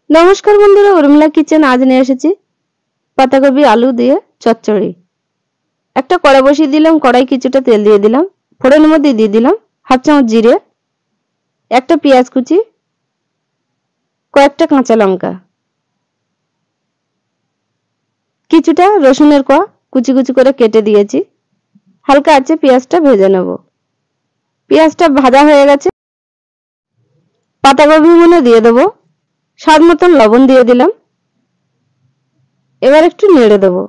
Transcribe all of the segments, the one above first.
নমস্কার বন্ধুরা, উর্মিলা কিচেন আজ নিয়ে এসেছি পাতাকপি আলু দিয়ে চচ্চড়ি। একটা কড়াই বসিয়ে দিলাম, কড়াই কিছুটা তেল দিয়ে দিলাম, ফোড়নের মধ্যে দিয়ে দিলাম হাফ চামচ জিরে, একটা পেঁয়াজ কুচি, কয়েকটা কাঁচা লঙ্কা, কিছুটা রসুনের কোয়া কুচি কুচি করে কেটে দিয়েছি। হালকা আছে পেঁয়াজটা ভেজে নেব। পেঁয়াজটা ভাজা হয়ে গেছে, পাতাকপিগুলো দিয়ে দেবো, স্বাদ মতন লবণ দিয়ে দিলাম। এবার একটু নেড়ে দেবো।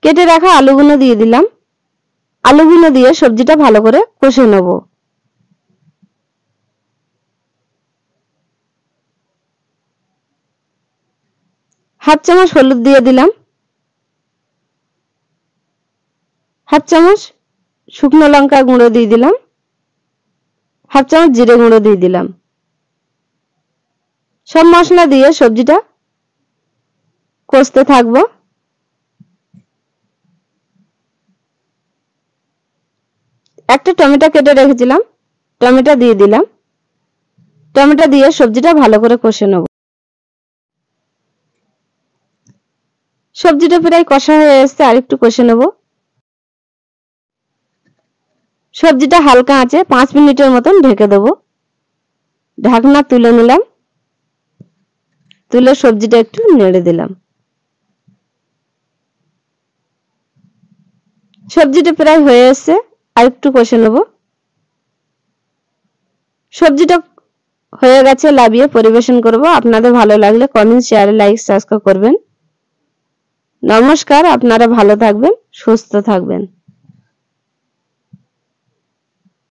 কেটে রাখা আলুগুলো দিয়ে দিলাম। আলুগুলো দিয়ে সবজিটা ভালো করে কষে নেব। হাফ চামচ হলুদ দিয়ে দিলাম, হাফ চামচ শুকনো লঙ্কা গুঁড়ো দিয়ে দিলাম, হাফ চামচ জিরে গুঁড়ো দিয়ে দিলাম। সব মশলা দিয়ে সবজিটা কষতে থাকবো। একটা টমেটো কেটে রেখেছিলাম, টমেটো দিয়ে দিলাম। টমেটো দিয়ে সবজিটা ভালো করে কষে নেব। সবজিটা প্রায় কষা হয়ে এসেছে, আর একটু কষে নেব। সবজিটা হালকা আঁচে 5 মিনিটের মতন ঢেকে দেবো। ঢাকনা তুলে নিলাম, তুলে সবজিটা একটু নেড়ে দিলাম। সবজিটা প্রায় হয়ে এসেছে, আর একটু কষে নেব। সবজিটা হয়ে গেছে, নামিয়ে পরিবেশন করব। আপনাদের ভালো লাগলে কমেন্ট, শেয়ার, লাইক, সাবস্ক্রাইব করবেন। নমস্কার, আপনারা ভালো থাকবেন, সুস্থ থাকবেন।